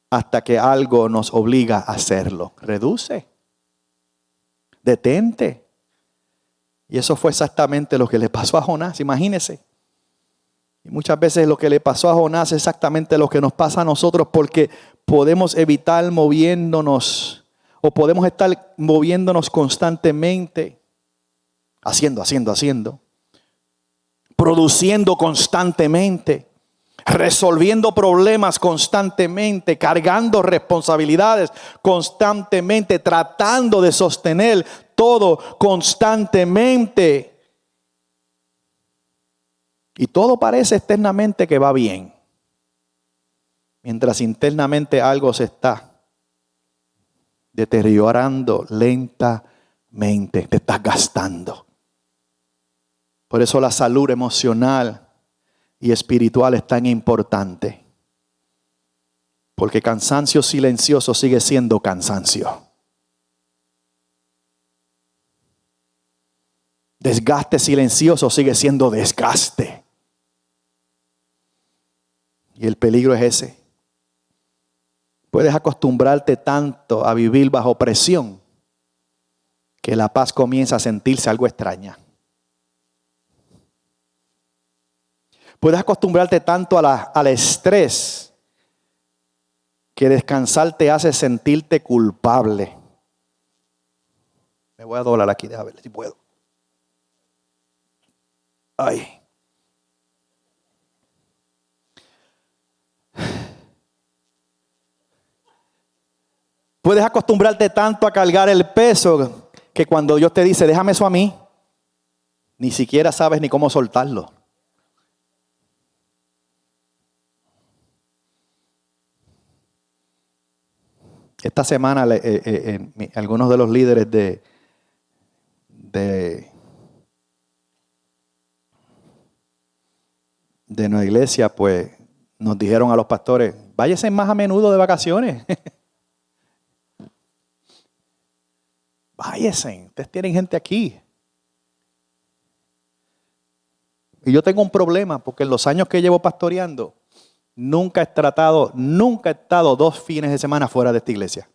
hasta que algo nos obliga a hacerlo. Reduce. Detente. Y eso fue exactamente lo que le pasó a Jonás, imagínense. Y muchas veces lo que le pasó a Jonás es exactamente lo que nos pasa a nosotros, porque podemos evitar moviéndonos o podemos estar moviéndonos constantemente, haciendo, produciendo constantemente, resolviendo problemas constantemente, cargando responsabilidades constantemente, tratando de sostener todo constantemente. Y todo parece externamente que va bien, mientras internamente algo se está deteriorando lentamente, te estás gastando. Por eso la salud emocional y espiritual es tan importante. Porque cansancio silencioso sigue siendo cansancio. Desgaste silencioso sigue siendo desgaste. Y el peligro es ese. Puedes acostumbrarte tanto a vivir bajo presión que la paz comienza a sentirse algo extraña. Puedes acostumbrarte tanto al estrés que descansar te hace sentirte culpable. Me voy a doblar aquí, déjame ver si puedo. Ay. Puedes acostumbrarte tanto a cargar el peso que cuando Dios te dice, déjame eso a mí, ni siquiera sabes ni cómo soltarlo. Esta semana algunos de los líderes de nuestra iglesia, pues nos dijeron a los pastores, váyanse más a menudo de vacaciones. Váyanse, ustedes tienen gente aquí. Y yo tengo un problema porque en los años que llevo pastoreando, nunca he estado 2 fines de semana fuera de esta iglesia.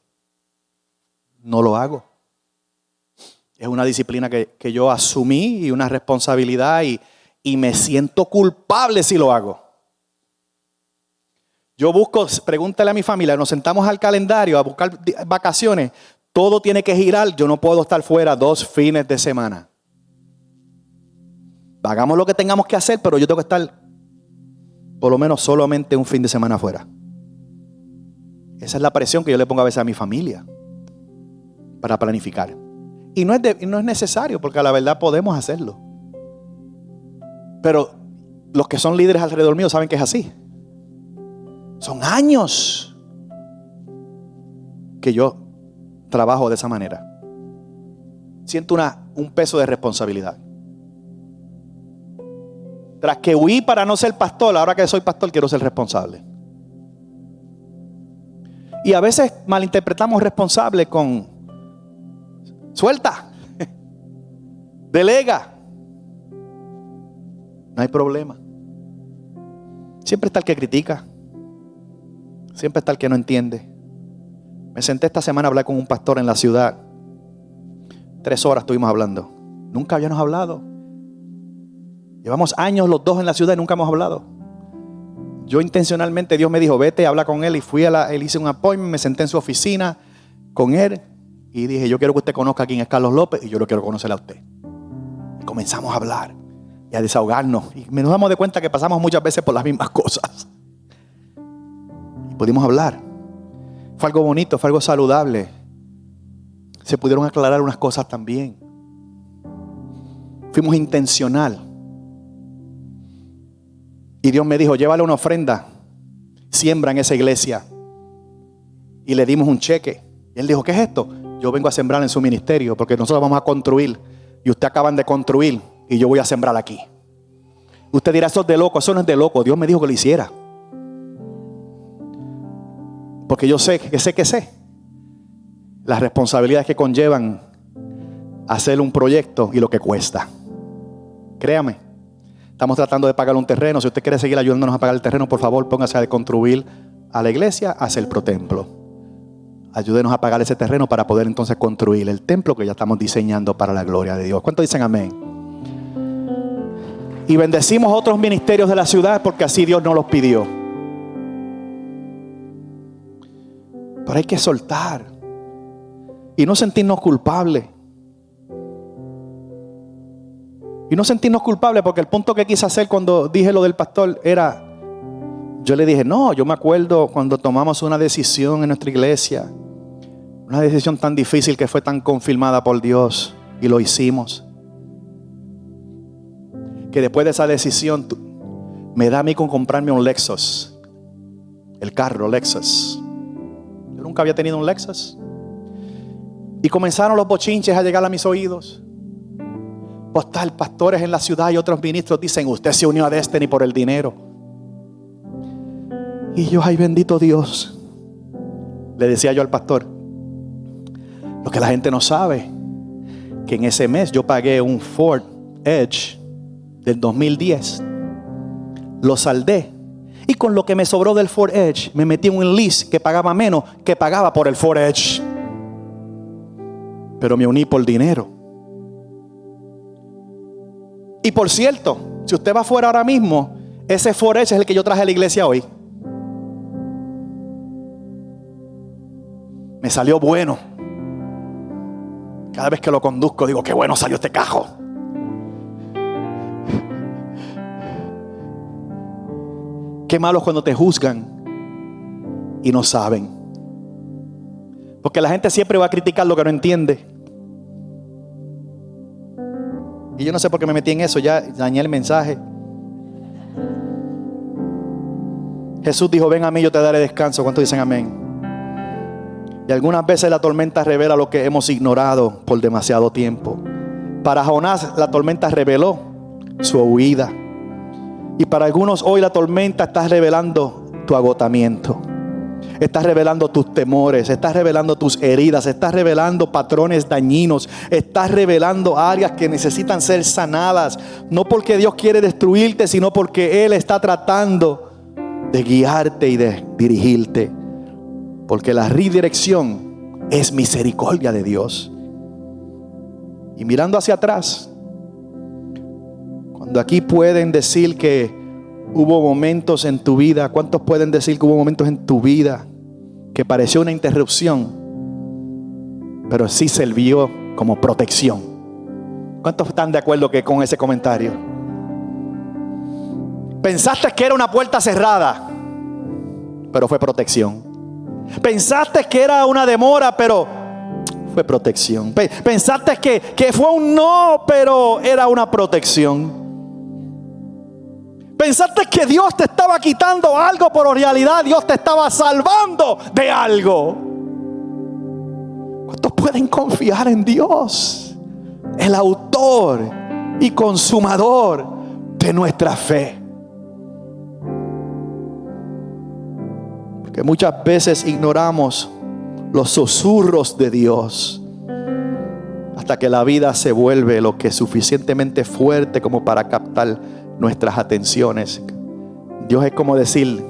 No lo hago. Es una disciplina que yo asumí y una responsabilidad y me siento culpable si lo hago. Yo busco, pregúntale a mi familia, nos sentamos al calendario a buscar vacaciones. Todo tiene que girar, yo no puedo estar fuera 2 fines de semana. Hagamos lo que tengamos que hacer, pero yo tengo que estar por lo menos solamente un fin de semana fuera. Esa es la presión que yo le pongo a veces a mi familia para planificar. Y no es necesario, porque a la verdad podemos hacerlo. Pero los que son líderes alrededor mío saben que es así. Son años que yo trabajo de esa manera. Siento un peso de responsabilidad. Tras que huí para no ser pastor, ahora que soy pastor quiero ser responsable. Y a veces malinterpretamos responsable con suelta, delega. No hay problema. Siempre está el que critica. Siempre está el que no entiende. Me senté esta semana a hablar con un pastor en la ciudad. 3 horas estuvimos hablando. Nunca habíamos hablado. Llevamos años los dos en la ciudad y nunca hemos hablado. Yo intencionalmente, Dios me dijo, vete, habla con él. Y fui él hice un appointment, me senté en su oficina con él. Y dije, yo quiero que usted conozca a quién es Carlos López y yo lo quiero conocer a usted. Y comenzamos a hablar y a desahogarnos. Y nos damos de cuenta que pasamos muchas veces por las mismas cosas. Y pudimos hablar. Fue algo bonito, fue algo saludable. Se pudieron aclarar unas cosas también. Fuimos intencional. Y Dios me dijo, llévale una ofrenda, siembra en esa iglesia. Y le dimos un cheque. Y él dijo, ¿qué es esto? Yo vengo a sembrar en su ministerio porque nosotros vamos a construir. Y ustedes acaban de construir y yo voy a sembrar aquí. Usted dirá, eso es de loco. Eso no es de loco. Dios me dijo que lo hiciera. Porque yo sé las responsabilidades que conllevan hacer un proyecto y lo que cuesta. Créame, estamos tratando de pagar un terreno. Si usted quiere seguir ayudándonos a pagar el terreno, por favor, póngase a contribuir a la iglesia, hacia el protemplo. Ayúdenos a pagar ese terreno para poder entonces construir el templo que ya estamos diseñando para la gloria de Dios. ¿Cuántos dicen amén? Y bendecimos otros ministerios de la ciudad porque así Dios nos los pidió. Pero hay que soltar y no sentirnos culpables. Y no sentirnos culpables porque el punto que quise hacer cuando dije lo del pastor era, yo le dije, no, yo me acuerdo cuando tomamos una decisión en nuestra iglesia, una decisión tan difícil que fue tan confirmada por Dios y lo hicimos. Que después de esa decisión me da a mí con comprarme un Lexus, el carro Lexus. Yo nunca había tenido un Lexus. Y comenzaron los bochinches a llegar a mis oídos. Pastores en la ciudad y otros ministros dicen, usted se unió a Destiny por el dinero. Y yo, ay bendito Dios, le decía yo al pastor, lo que la gente no sabe, que en ese mes yo pagué un Ford Edge del 2010, lo saldé Y con lo que me sobró del Ford Edge, me metí en un lease que pagaba menos que pagaba por el Ford Edge. Pero me uní por dinero. Y por cierto, si usted va afuera ahora mismo, ese Ford Edge es el que yo traje a la iglesia hoy. Me salió bueno. Cada vez que lo conduzco digo, qué bueno salió este carro. Qué malo es cuando te juzgan y no saben. Porque la gente siempre va a criticar lo que no entiende. Y yo no sé por qué me metí en eso, ya dañé el mensaje. Jesús dijo, ven a mí, yo te daré descanso. ¿Cuántos dicen amén? Y algunas veces la tormenta revela lo que hemos ignorado por demasiado tiempo. Para Jonás la tormenta reveló su huida. Y para algunos hoy la tormenta está revelando tu agotamiento. Está revelando tus temores, está revelando tus heridas, está revelando patrones dañinos, está revelando áreas que necesitan ser sanadas. No porque Dios quiere destruirte, sino porque Él está tratando de guiarte y de dirigirte. Porque la redirección es misericordia de Dios. Y mirando hacia atrás, cuando aquí pueden decir que hubo momentos en tu vida, ¿cuántos pueden decir que hubo momentos en tu vida que pareció una interrupción, pero sí sirvió como protección? ¿Cuántos están de acuerdo con ese comentario? Pensaste que era una puerta cerrada, pero fue protección. Pensaste que era una demora, pero fue protección. Pensaste que fue un no, pero era una protección. Pensaste que Dios te estaba quitando algo, pero en realidad Dios te estaba salvando de algo. ¿Cuántos pueden confiar en Dios? El autor y consumador de nuestra fe. Porque muchas veces ignoramos los susurros de Dios hasta que la vida se vuelve lo que es suficientemente fuerte como para captar nuestras atenciones. Dios es como decir,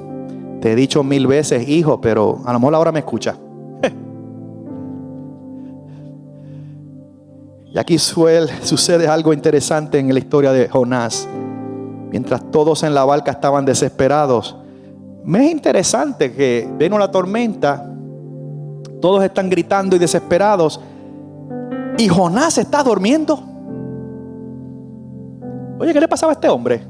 te he dicho 1000 veces, hijo, pero a lo mejor ahora me escucha. Y aquí sucede algo interesante en la historia de Jonás. Mientras todos en la barca estaban desesperados, me es interesante que vino la tormenta, todos están gritando y desesperados, y Jonás está durmiendo. Oye, ¿qué le pasaba a este hombre?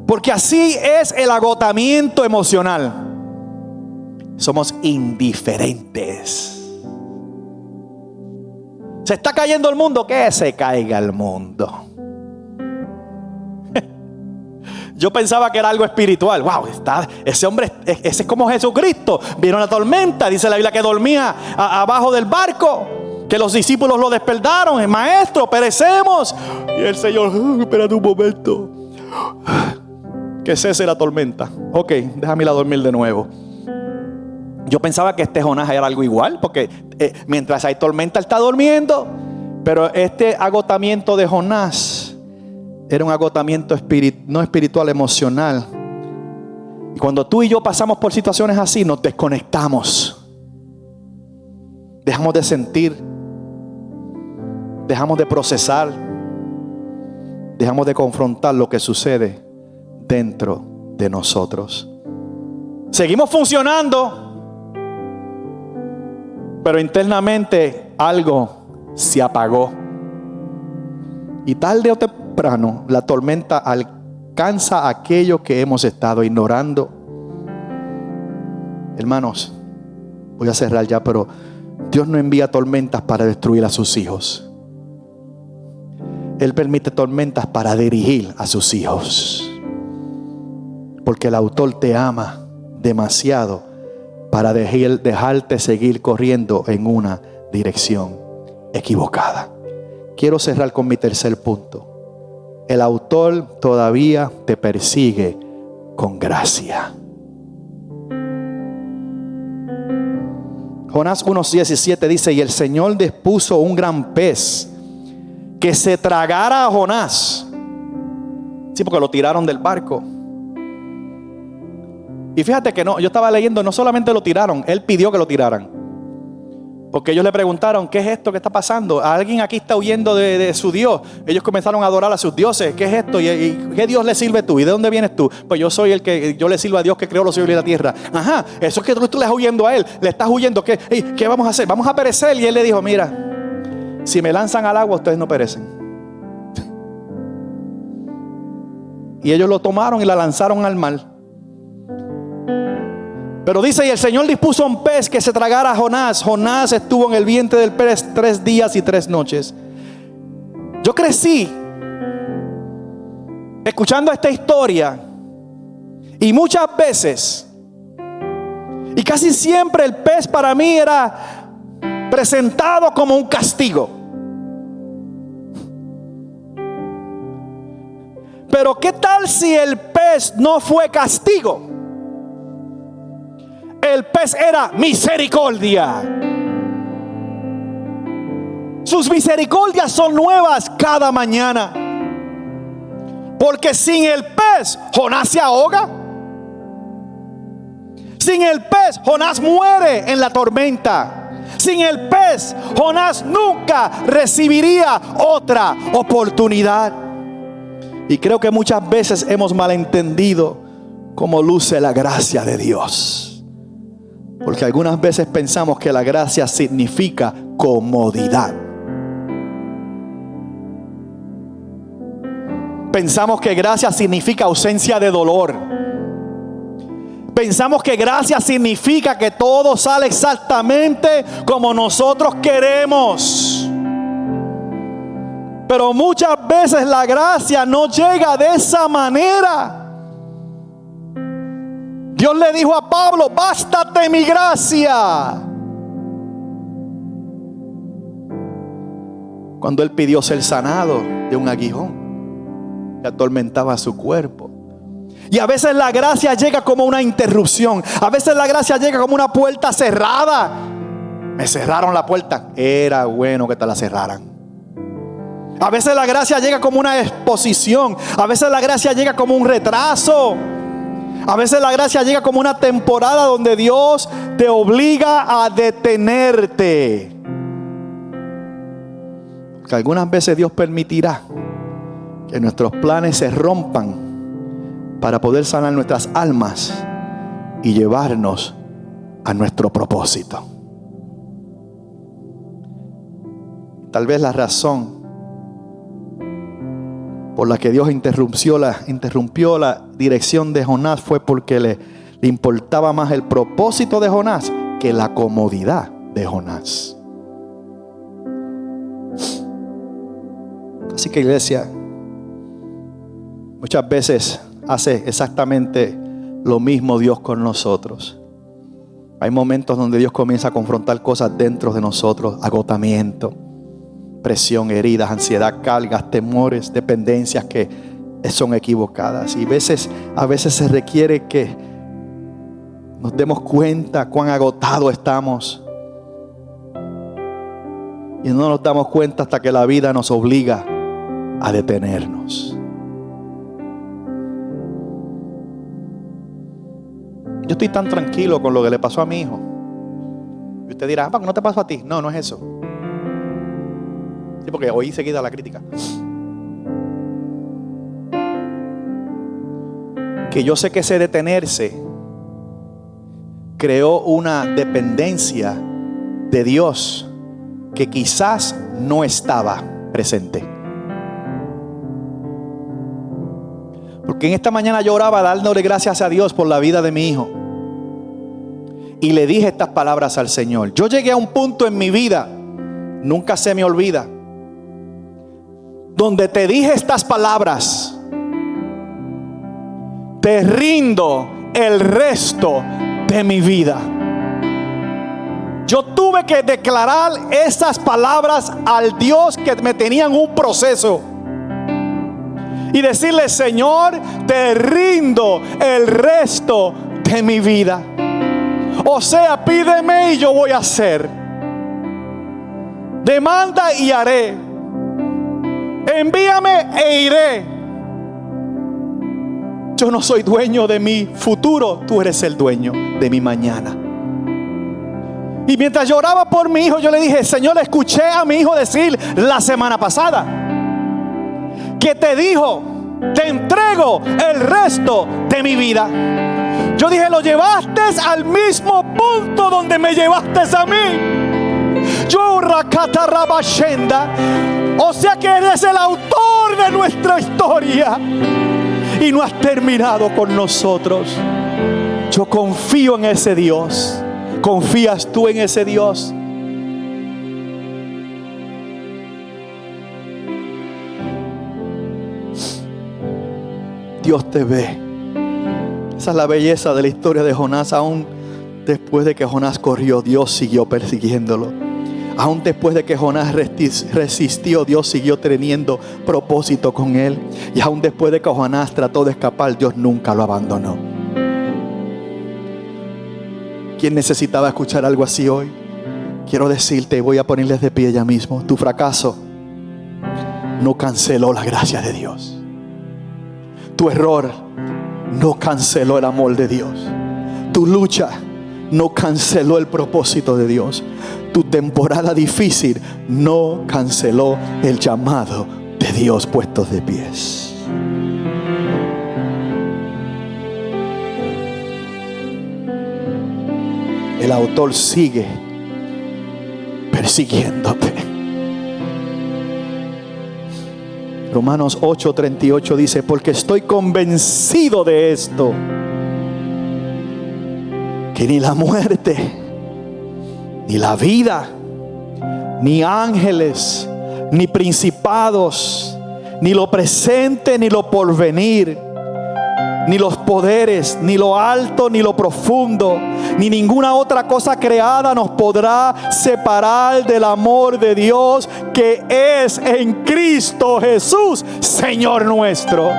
Porque así es el agotamiento emocional. Somos indiferentes. Se está cayendo el mundo, que se caiga el mundo. Yo pensaba que era algo espiritual. Wow, ese hombre, ese es como Jesucristo. Vino la tormenta, dice la Biblia que dormía abajo del barco, que los discípulos lo despertaron. Maestro, perecemos. Y el Señor, espérate un momento, que cese la tormenta. Ok, déjame ir a dormir de nuevo. Yo pensaba que este Jonás era algo igual, porque mientras hay tormenta él está durmiendo. Pero este agotamiento de Jonás era un agotamiento no espiritual, emocional. Y cuando tú y yo pasamos por situaciones así, nos desconectamos. Dejamos de sentir. Dejamos de procesar. Dejamos de confrontar lo que sucede dentro de nosotros. Seguimos funcionando, pero internamente algo se apagó. Y tarde o temprano la tormenta alcanza aquello que hemos estado ignorando. Hermanos, voy a cerrar ya, pero Dios no envía tormentas para destruir a sus hijos. Él permite tormentas para dirigir a sus hijos. Porque el autor te ama demasiado para dejarte seguir corriendo en una dirección equivocada. Quiero cerrar con mi tercer punto. El autor todavía te persigue con gracia. Jonás 1:17 dice: y el Señor dispuso un gran pez que se tragara a Jonás. Sí, porque lo tiraron del barco. Y fíjate que no, yo estaba leyendo, no solamente lo tiraron, él pidió que lo tiraran. Porque ellos le preguntaron, ¿qué es esto que está pasando? ¿Alguien aquí está huyendo de su Dios? Ellos comenzaron a adorar a sus dioses. ¿Qué es esto? ¿Y qué Dios le sirve tú? ¿Y de dónde vienes tú? Pues yo soy yo le sirvo a Dios que creó los cielos y la tierra. Ajá, eso es que tú le estás huyendo a él. Le estás huyendo. ¿Qué vamos a hacer? Vamos a perecer. Y él le dijo, mira, si me lanzan al agua, ustedes no perecen. Y ellos lo tomaron y la lanzaron al mar. Pero dice, y el Señor dispuso un pez que se tragara a Jonás. Jonás estuvo en el vientre del pez 3 días y 3 noches. Yo crecí escuchando esta historia. Y muchas veces, y casi siempre, el pez para mí era presentado como un castigo. Pero ¿qué tal si el pez no fue castigo? El pez era misericordia. Sus misericordias son nuevas cada mañana. Porque sin el pez, Jonás se ahoga. Sin el pez, Jonás muere en la tormenta. Sin el pez, Jonás nunca recibiría otra oportunidad. Y creo que muchas veces hemos malentendido cómo luce la gracia de Dios. Porque algunas veces pensamos que la gracia significa comodidad. Pensamos que gracia significa ausencia de dolor. Pensamos que gracia significa que todo sale exactamente como nosotros queremos. Pero muchas veces la gracia no llega de esa manera. Dios le dijo a Pablo, bástate mi gracia. Cuando él pidió ser sanado de un aguijón que atormentaba su cuerpo. Y a veces la gracia llega como una interrupción. A veces la gracia llega como una puerta cerrada. Me cerraron la puerta. Era bueno que te la cerraran. A veces la gracia llega como una exposición. A veces la gracia llega como un retraso. A veces la gracia llega como una temporada donde Dios te obliga a detenerte. Porque algunas veces Dios permitirá que nuestros planes se rompan para poder sanar nuestras almas y llevarnos a nuestro propósito. Tal vez la razón por la que Dios interrumpió la dirección de Jonás fue porque le importaba más el propósito de Jonás que la comodidad de Jonás. Así que, iglesia, muchas veces hace exactamente lo mismo Dios con nosotros. Hay momentos donde Dios comienza a confrontar cosas dentro de nosotros: agotamiento, presión, heridas, ansiedad, cargas, temores, dependencias que son equivocadas. Y a veces se requiere que nos demos cuenta cuán agotados estamos. Y no nos damos cuenta hasta que la vida nos obliga a detenernos. Yo estoy tan tranquilo con lo que le pasó a mi hijo. Y usted dirá, ¿por qué no te pasó a ti? No, no es eso. Sí, porque oí seguida la crítica. Que yo sé que ese detenerse creó una dependencia de Dios que quizás no estaba presente. Porque en esta mañana yo oraba dándole gracias a Dios por la vida de mi hijo. Y le dije estas palabras al Señor. Yo llegué a un punto en mi vida, nunca se me olvida, donde te dije estas palabras: te rindo el resto de mi vida. Yo tuve que declarar esas palabras al Dios que me tenía en un proceso y decirle: Señor, te rindo el resto de mi vida. O sea, pídeme y yo voy a hacer. Demanda y haré. Envíame e iré. Yo no soy dueño de mi futuro, tú eres el dueño de mi mañana. Y mientras lloraba por mi hijo, yo le dije: Señor, escuché a mi hijo decir la semana pasada que te dijo: te entrego el resto de mi vida. Yo dije: lo llevaste al mismo punto donde me llevaste a mí. Yo Rakatarabashenda. O sea que eres el autor de nuestra historia y no has terminado con nosotros. Yo confío en ese Dios. ¿Confías tú en ese Dios? Dios te ve. Esa es la belleza de la historia de Jonás. Aún después de que Jonás corrió, Dios siguió persiguiéndolo. Aún después de que Jonás resistió, Dios siguió teniendo propósito con él. Y aún después de que Jonás trató de escapar, Dios nunca lo abandonó. ¿Quién necesitaba escuchar algo así hoy? Quiero decirte, y voy a ponerles de pie ya mismo: tu fracaso no canceló la gracia de Dios. Tu error no canceló el amor de Dios. Tu lucha no canceló el propósito de Dios. Tu temporada difícil no canceló el llamado de Dios. Puestos de pies. El autor sigue persiguiéndote. Romanos 8:38 dice: porque estoy convencido de esto, que ni la muerte, ni la vida, ni ángeles, ni principados, ni lo presente, ni lo porvenir, ni los poderes, ni lo alto, ni lo profundo, ni ninguna otra cosa creada nos podrá separar del amor de Dios que es en Cristo Jesús, Señor nuestro.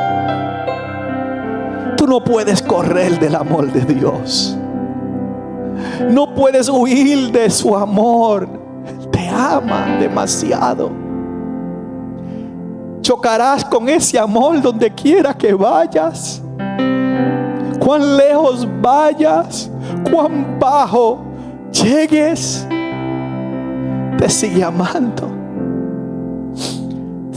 Tú no puedes correr del amor de Dios. No puedes huir de su amor. Te ama demasiado. Chocarás con ese amor donde quiera que vayas. Cuán lejos vayas, cuán bajo llegues, te sigue amando.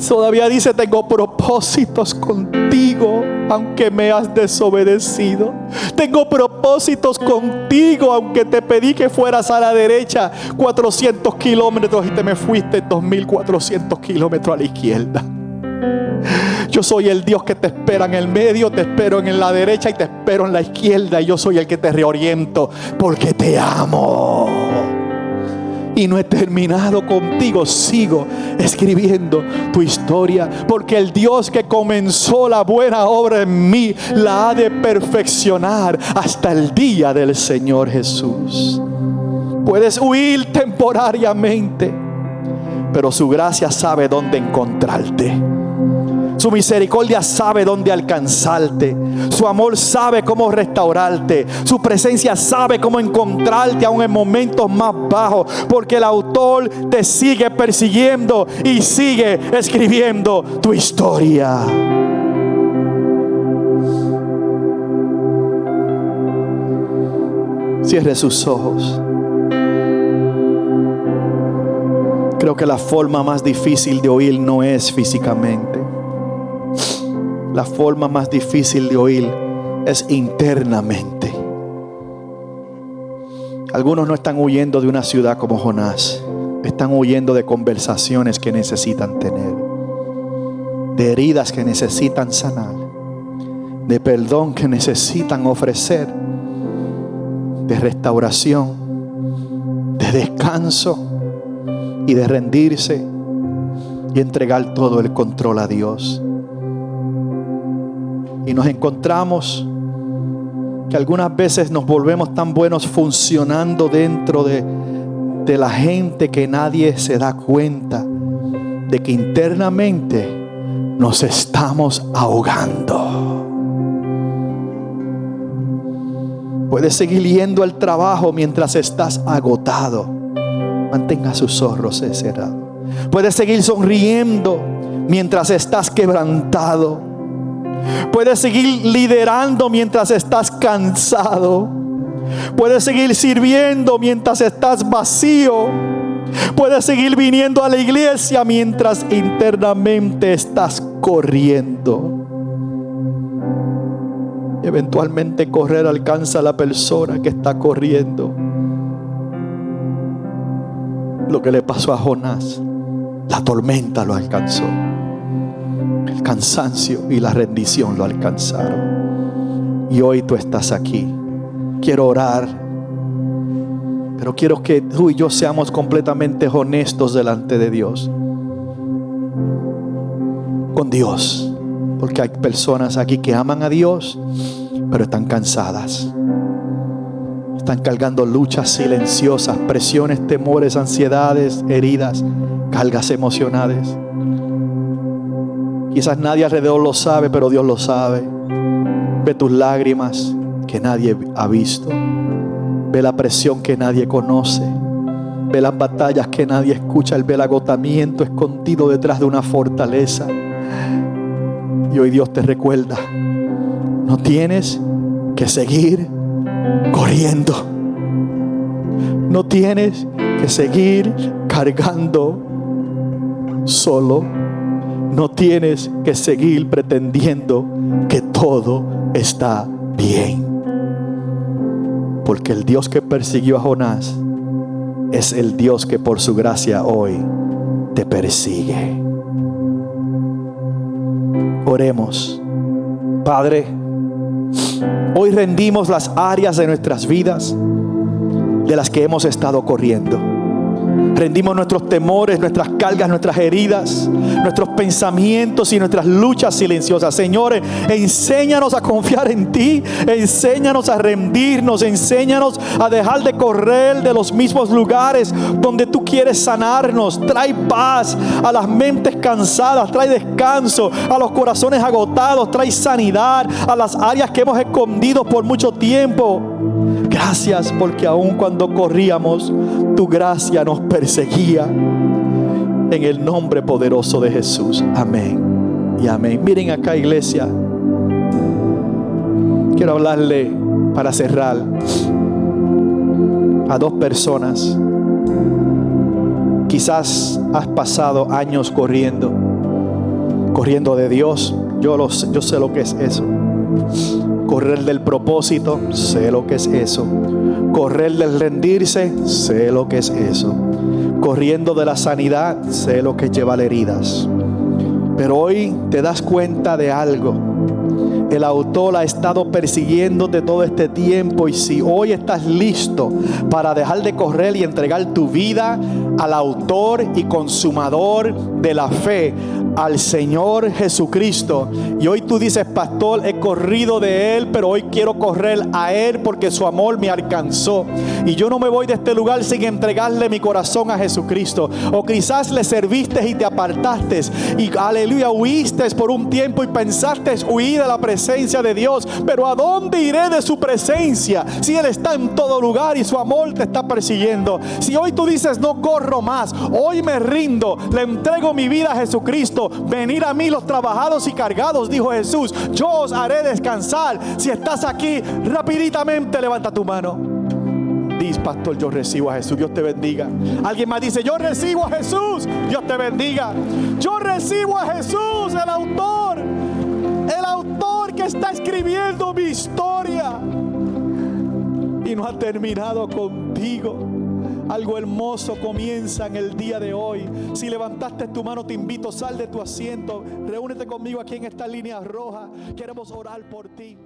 Todavía dice: tengo propósitos contigo, aunque me has desobedecido. Tengo propósitos contigo, aunque te pedí que fueras a la derecha 400 kilómetros y te me fuiste 2400 kilómetros a la izquierda. Yo soy el Dios que te espera en el medio, te espero en la derecha y te espero en la izquierda. Y yo soy el que te reoriento porque te amo. Y no he terminado contigo, sigo escribiendo tu historia, porque el Dios que comenzó la buena obra en mí la ha de perfeccionar hasta el día del Señor Jesús. Puedes huir temporariamente, pero su gracia sabe dónde encontrarte. Su misericordia sabe dónde alcanzarte. Su amor sabe cómo restaurarte. Su presencia sabe cómo encontrarte aún en momentos más bajos. Porque el autor te sigue persiguiendo y sigue escribiendo tu historia. Cierre sus ojos. Creo que la forma más difícil de oír no es físicamente. La forma más difícil de oír es internamente. Algunos no están huyendo de una ciudad como Jonás. Están huyendo de conversaciones que necesitan tener, de heridas que necesitan sanar, de perdón que necesitan ofrecer, de restauración, de descanso y de rendirse y entregar todo el control a Dios. Y nos encontramos que algunas veces nos volvemos tan buenos funcionando dentro de la gente que nadie se da cuenta de que internamente nos estamos ahogando. Puedes seguir yendo al trabajo mientras estás agotado. Mantenga sus ojos cerrados. Puedes seguir sonriendo mientras estás quebrantado. Puedes seguir liderando mientras estás cansado. Puedes seguir sirviendo mientras estás vacío. Puedes seguir viniendo a la iglesia mientras internamente estás corriendo. Eventualmente correr alcanza a la persona que está corriendo. Lo que le pasó a Jonás, la tormenta lo alcanzó. El cansancio y la rendición lo alcanzaron. Y hoy tú estás aquí. Quiero orar, pero quiero que tú y yo seamos completamente honestos delante de Dios. Con Dios. Porque hay personas aquí que aman a Dios, pero están cansadas. Están cargando luchas silenciosas, presiones, temores, ansiedades, heridas, cargas emocionales. Quizás nadie alrededor lo sabe, pero Dios lo sabe. Ve tus lágrimas que nadie ha visto. Ve la presión que nadie conoce. Ve las batallas que nadie escucha. Él ve el agotamiento escondido detrás de una fortaleza. Y hoy Dios te recuerda: no tienes que seguir corriendo. No tienes que seguir cargando solo. No tienes que seguir pretendiendo que todo está bien. Porque el Dios que persiguió a Jonás es el Dios que por su gracia hoy te persigue. Oremos. Padre, hoy rendimos las áreas de nuestras vidas de las que hemos estado corriendo. Rendimos nuestros temores, nuestras cargas, nuestras heridas, nuestros pensamientos y nuestras luchas silenciosas. Señores, enséñanos a confiar en ti. Enséñanos a rendirnos. Enséñanos a dejar de correr de los mismos lugares donde tú quieres sanarnos. Trae paz a las mentes cansadas. Trae descanso a los corazones agotados. Trae sanidad a las áreas que hemos escondido por mucho tiempo. Gracias porque aun cuando corríamos, tu gracia nos perseguía. En el nombre poderoso de Jesús. Amén y amén. Miren acá, iglesia. Quiero hablarle, para cerrar, a dos personas. Quizás has pasado años corriendo de Dios. Yo sé lo que es eso. Correr del propósito, sé lo que es eso. Correr del rendirse, sé lo que es eso. Corriendo de la sanidad, sé lo que es llevar heridas. Pero hoy te das cuenta de algo. El autor ha estado persiguiéndote todo este tiempo, y si hoy estás listo para dejar de correr y entregar tu vida al autor y consumador de la fe, al Señor Jesucristo, y hoy tú dices: pastor, he corrido de Él, pero hoy quiero correr a Él porque su amor me alcanzó y yo no me voy de este lugar sin entregarle mi corazón a Jesucristo. O quizás le serviste y te apartaste y aleluya, huiste por un tiempo y pensaste huir de la presencia de Dios, pero ¿a dónde iré de su presencia si Él está en todo lugar y su amor te está persiguiendo? Si hoy tú dices: no corro más, hoy me rindo, le entrego mi vida a Jesucristo, venid a mí los trabajados y cargados, dijo Jesús, yo os haré descansar. Si estás aquí, rapiditamente levanta tu mano. Dice: pastor, yo recibo a Jesús. Dios te bendiga. Alguien más dice: yo recibo a Jesús. Dios te bendiga. Yo recibo a Jesús, el autor que está escribiendo mi historia y no ha terminado contigo. Algo hermoso comienza en el día de hoy. Si levantaste tu mano, te invito, sal de tu asiento, reúnete conmigo aquí en esta línea roja. Queremos orar por ti.